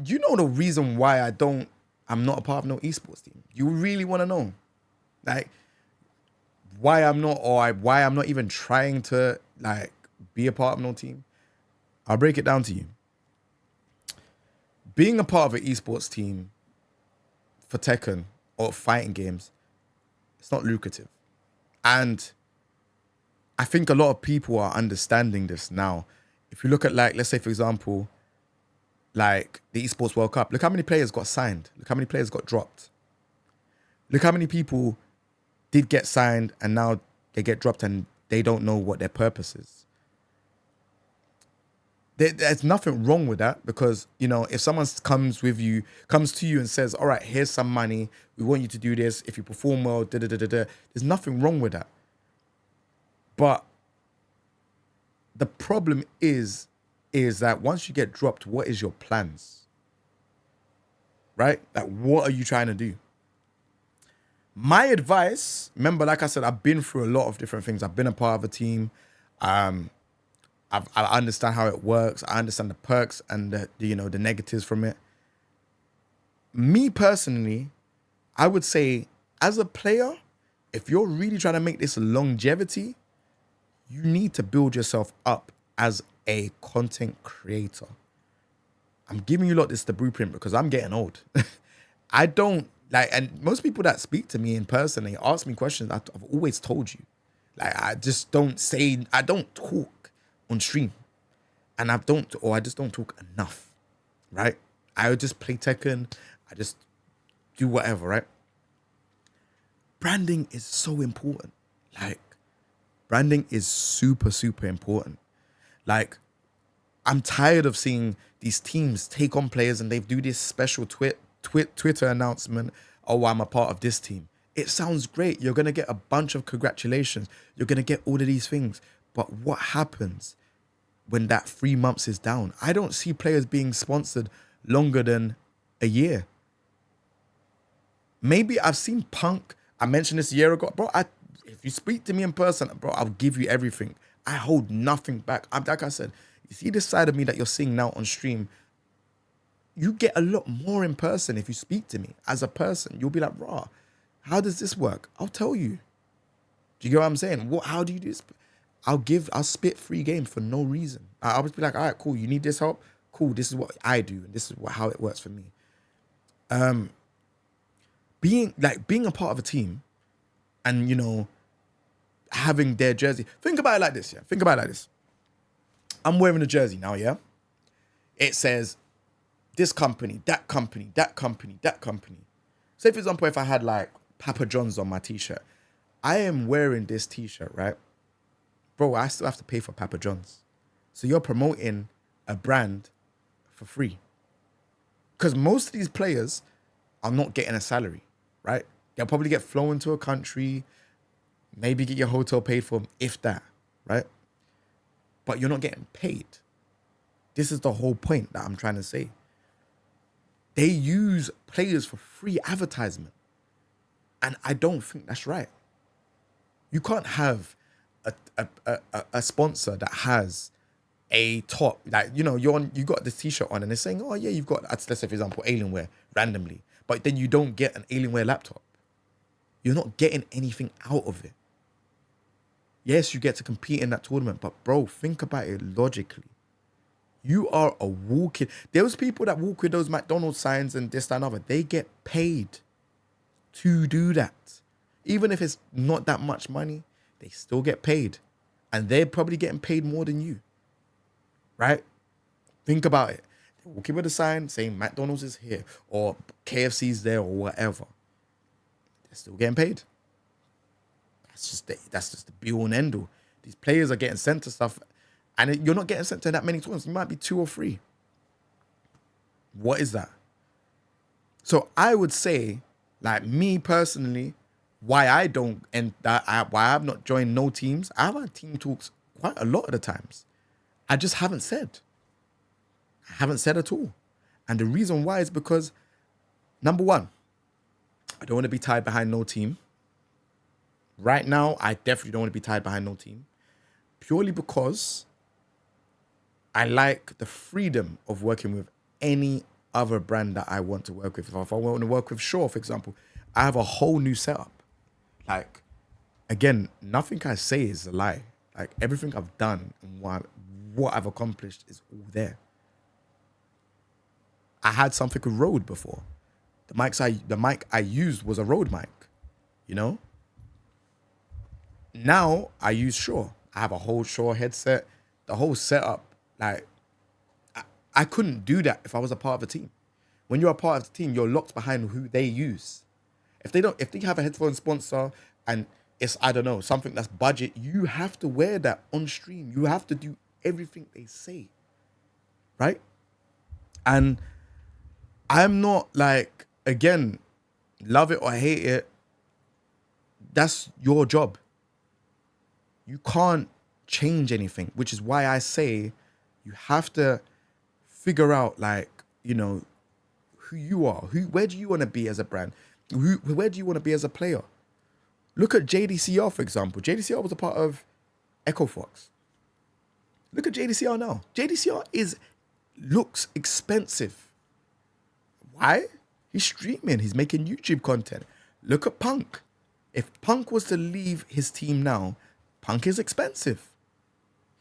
You know the reason why I'm not a part of no esports team. You really want to know, like, why I'm not, or why I'm not even trying to like be a part of no team. I'll break it down to you. Being a part of an esports team for Tekken or fighting games, it's not lucrative. And I think a lot of people are understanding this now. If you look at, like, let's say, for example, like the Esports World Cup, look how many players got signed. Look how many players got dropped. Look how many people did get signed and now they get dropped and they don't know what their purpose is. There's nothing wrong with that, because, you know, if someone comes to you and says, all right, here's some money, we want you to do this, if you perform well, there's nothing wrong with that. But the problem is that once you get dropped, what is your plans? Right? Like, what are you trying to do? My advice, remember, like I said, I've been through a lot of different things. I've been a part of a team. I understand how it works. I understand the perks and the negatives from it. Me personally, I would say, as a player, if you're really trying to make this longevity, you need to build yourself up as a content creator. I'm giving you this the blueprint because I'm getting old. I don't like, and most people that speak to me in person, they ask me questions. I've always told you, like, I just don't talk on stream, and I just don't talk enough, right? I would just play Tekken. I just do whatever, right? Branding is so important. Like, branding is super, super important. Like, I'm tired of seeing these teams take on players and they do this special Twitter announcement. Oh, I'm a part of this team. It sounds great. You're going to get a bunch of congratulations. You're going to get all of these things. But what happens when that 3 months is down? I don't see players being sponsored longer than a year. Maybe I've seen Punk. I mentioned this a year ago. Bro, if you speak to me in person, bro, I'll give you everything. I hold nothing back. Like I said, you see this side of me that you're seeing now on stream, you get a lot more in person if you speak to me as a person. You'll be like, rah, how does this work? I'll tell you. Do you get what I'm saying? How do you do this? I'll spit free games for no reason. I'll just be like, all right, cool. You need this help? Cool. This is what I do. And this is how it works for me. Being a part of a team and, having their jersey. Think about it like this, yeah? Think about it like this. I'm wearing a jersey now, yeah? It says this company, that company, that company, that company. Say, for example, if I had like Papa John's on my t-shirt, I am wearing this t-shirt, right? Bro, I still have to pay for Papa John's. So you're promoting a brand for free. Because most of these players are not getting a salary, right? They'll probably get flown to a country, maybe get your hotel paid for, if that, right? But you're not getting paid. This is the whole point that I'm trying to say. They use players for free advertisement. And I don't think that's right. You can't have a sponsor that has a top, like, you got this t-shirt on and they're saying, oh yeah, you've got, let's say, for example, Alienware randomly, but then you don't get an Alienware laptop. You're not getting anything out of it. Yes, you get to compete in that tournament, but bro, think about it logically. You are a walking, those people that walk with those McDonald's signs and this, that, and other, they get paid to do that. Even if it's not that much money, they still get paid. And they're probably getting paid more than you. Right? Think about it. They're walking with a sign saying McDonald's is here or KFC's there or whatever. They're still getting paid. That's just the be-all and end-all. These players are getting sent to stuff, and you're not getting sent to that many tournaments. You might be 2 or 3. What is that? So I would say, like, me personally, why I have not joined no teams. I've had team talks quite a lot of the times. I just haven't said. I haven't said at all. And the reason why is because, number one, I don't want to be tied behind no team. Right now, I definitely don't want to be tied behind no team. Purely because I like the freedom of working with any other brand that I want to work with. If I want to work with Shaw, for example, I have a whole new setup. Like, again, nothing I say is a lie. Like, everything I've done and what I've accomplished is all there. I had something with Rode before. The mic I used was a Rode mic, you know? Now I use Shaw. I have a whole Shaw headset, the whole setup. Like, I couldn't do that if I was a part of a team. When you're a part of the team, you're locked behind who they use. If they have a headphone sponsor and it's, I don't know, something that's budget, you have to wear that on stream. You have to do everything they say, right? And I'm not like, again, love it or hate it, that's your job. You can't change anything, which is why I say you have to figure out, like, you know, who you are. Where do you want to be as a brand? Where do you want to be as a player? Look at JDCR, for example. JDCR was a part of Echo Fox. Look at JDCR now. JDCR looks expensive. Why? He's streaming. He's making YouTube content. Look at Punk. If Punk was to leave his team now, Punk is expensive.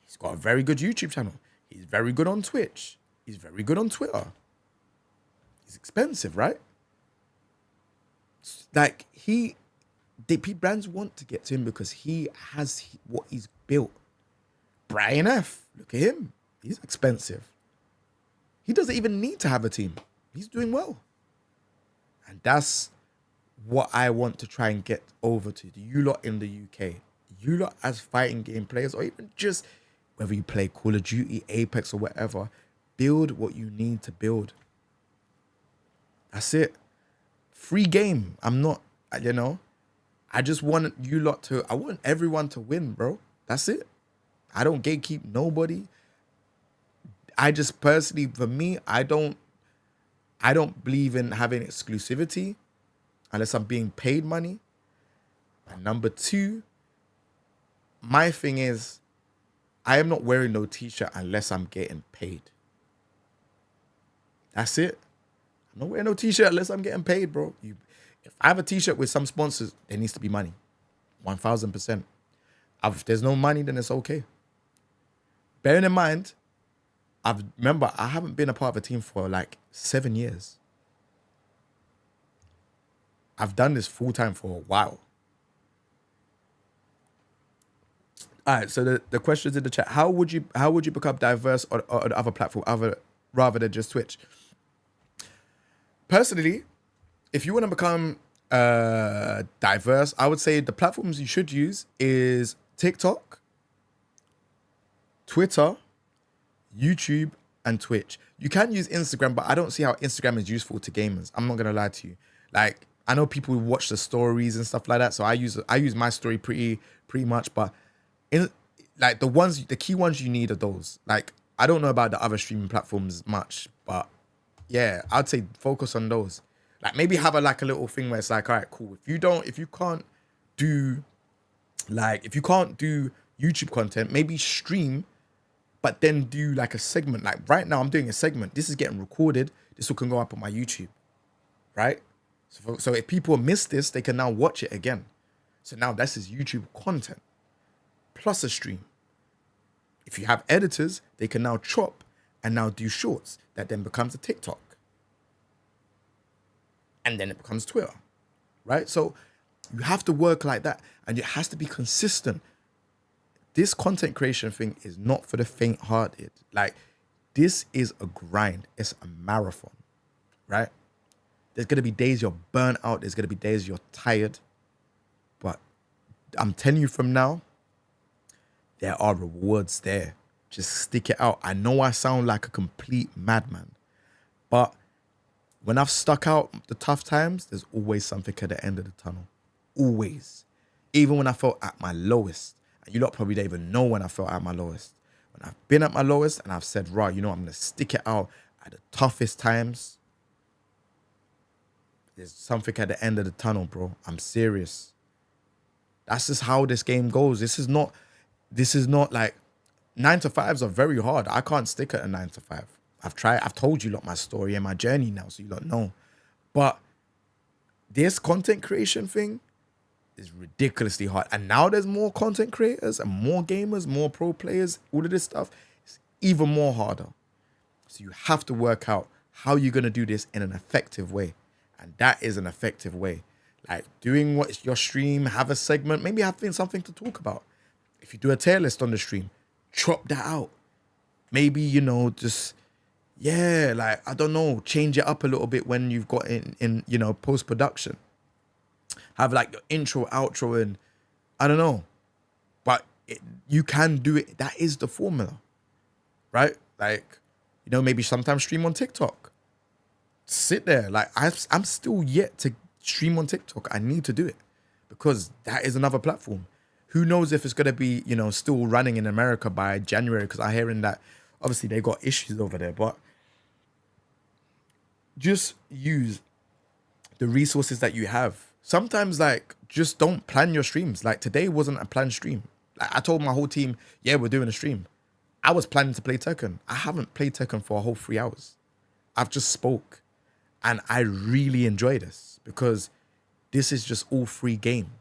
He's got a very good YouTube channel. He's very good on Twitch. He's very good on Twitter. He's expensive, right? Like, brands want to get to him because he has what he's built. Brian F, look at him. He's expensive. He doesn't even need to have a team. He's doing well. And that's what I want to try and get over to you lot in the UK. You lot as fighting game players, or even just whether you play Call of Duty, Apex, or whatever, build what you need to build. That's it. Free game. I'm not, you know, I just want you lot to, I want everyone to win, bro. That's it. I don't gatekeep nobody. I just personally, for me, I don't believe in having exclusivity unless I'm being paid money. And number two, my thing is, I am not wearing no t-shirt unless I'm getting paid. That's it. I'm not wearing no t-shirt unless I'm getting paid, bro. If I have a t-shirt with some sponsors, there needs to be money. 1,000%. If there's no money, then it's okay. Bearing in mind, I haven't been a part of a team for like 7 years. I've done this full time for a while. All right, so the questions in the chat: How would you become diverse on other platform rather than just Twitch? Personally, if you want to become diverse, I would say the platforms you should use is TikTok, Twitter, YouTube, and Twitch. You can use Instagram, but I don't see how Instagram is useful to gamers. I'm not gonna lie to you. Like, I know people watch the stories and stuff like that, so I use my story pretty much. But in like the key ones you need are those. Like, I don't know about the other streaming platforms much, but yeah, I'd say focus on those. Like, maybe have a little thing where it's like, all right, cool. If you can't do YouTube content, maybe stream, but then do like a segment. Like right now, I'm doing a segment. This is getting recorded. This can go up on my YouTube, right? So if people miss this, they can now watch it again. So now this is YouTube content plus a stream. If you have editors, they can now chop and now do shorts. That then becomes a TikTok. And then it becomes Twitter, right? So you have to work like that, and it has to be consistent. This content creation thing is not for the faint-hearted. Like, this is a grind. It's a marathon, right? There's going to be days you're burnt out. There's going to be days you're tired. But I'm telling you from now, there are rewards there. Just stick it out. I know I sound like a complete madman, but when I've stuck out the tough times, there's always something at the end of the tunnel. Always. Even when I felt at my lowest. And you lot probably don't even know when I felt at my lowest. When I've been at my lowest and I've said, right, you know, I'm going to stick it out at the toughest times. There's something at the end of the tunnel, bro. I'm serious. That's just how this game goes. This is not like 9 to 5s are very hard. I can't stick at a 9 to 5. I've told you lot my story and my journey now, so you lot know. But this content creation thing is ridiculously hard. And now there's more content creators and more gamers, more pro players, all of this stuff. It's even more harder. So you have to work out how you're going to do this in an effective way. And that is an effective way. Like doing what's your stream, have a segment, maybe having something to talk about. If you do a tier list on the stream, chop that out. Maybe, just, yeah, like, I don't know, change it up a little bit when you've got in post-production. Have like your intro, outro, and I don't know. But you can do it. That is the formula, right? Like, maybe sometimes stream on TikTok. Sit there. Like, I'm still yet to stream on TikTok. I need to do it because that is another platform. Who knows if it's going to be, still running in America by January, because I'm hearing that obviously they got issues over there. But just use the resources that you have. Sometimes, like, just don't plan your streams. Like, today wasn't a planned stream. Like, I told my whole team, yeah, we're doing a stream. I was planning to play Tekken. I haven't played Tekken for a whole 3 hours. I've just spoke. And I really enjoy this because this is just all free game.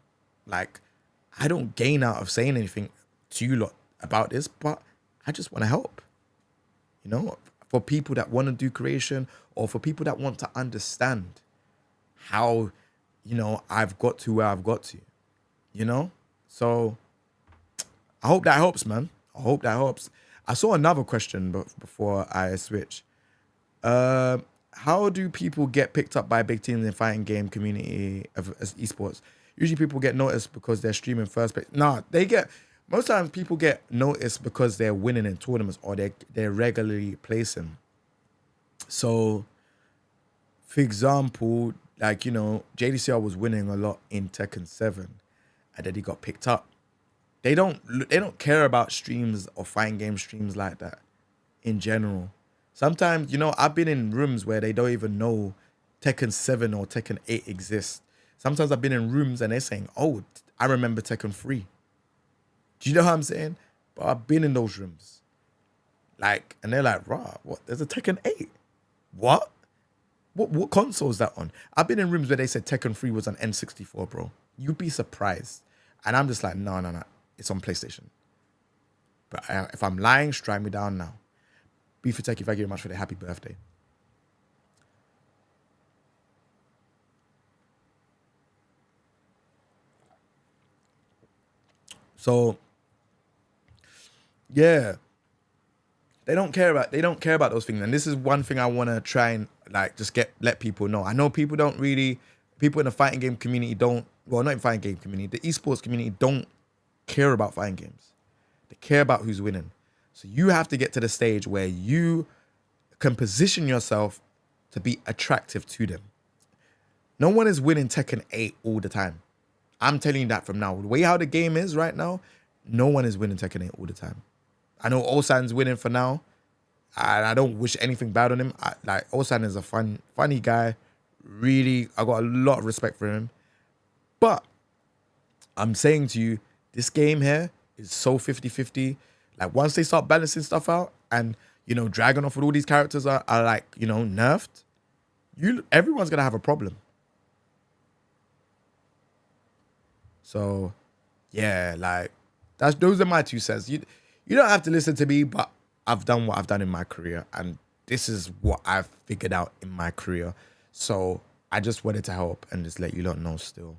Like, I don't gain out of saying anything to you lot about this, but I just want to help. For people that want to do creation, or for people that want to understand how, I've got to where I've got to, So I hope that helps, man. I hope that helps. I saw another question before I switch. How do people get picked up by big teams in the fighting game community of esports? Usually people get noticed because they're streaming first place. Nah, most times people get noticed because they're winning in tournaments or they're regularly placing. So, for example, like, JDCR was winning a lot in Tekken 7 and then he got picked up. They don't care about streams or fighting game streams like that in general. Sometimes, I've been in rooms where they don't even know Tekken 7 or Tekken 8 exists. Sometimes I've been in rooms and they're saying, oh, I remember Tekken 3. Do you know what I'm saying? But I've been in those rooms. Like, and they're like, rah, what? There's a Tekken 8. What? What console is that on? I've been in rooms where they said Tekken 3 was on N64, bro. You'd be surprised. And I'm just like, no. It's on PlayStation. But if I'm lying, strike me down now. Beef for Techie, thank you very much for the happy birthday. So, yeah, they don't care about those things, and this is one thing I want to try and like just let people know. I know people in the fighting game community not in fighting game community, the esports community don't care about fighting games. They care about who's winning. So you have to get to the stage where you can position yourself to be attractive to them. No one is winning Tekken 8 all the time. I'm telling you that from now. The way how the game is right now, no one is winning Tekken 8 all the time. I know Ulsan's winning for now, and I don't wish anything bad on him. Ulsan is a funny guy. Really, I got a lot of respect for him. But I'm saying to you, this game here is so 50-50. Like, once they start balancing stuff out and, dragging off with all these characters are like, nerfed, everyone's going to have a problem. So, yeah, like, those are my 2 cents. You don't have to listen to me, but I've done what I've done in my career, and this is what I've figured out in my career. So I just wanted to help and just let you lot know still.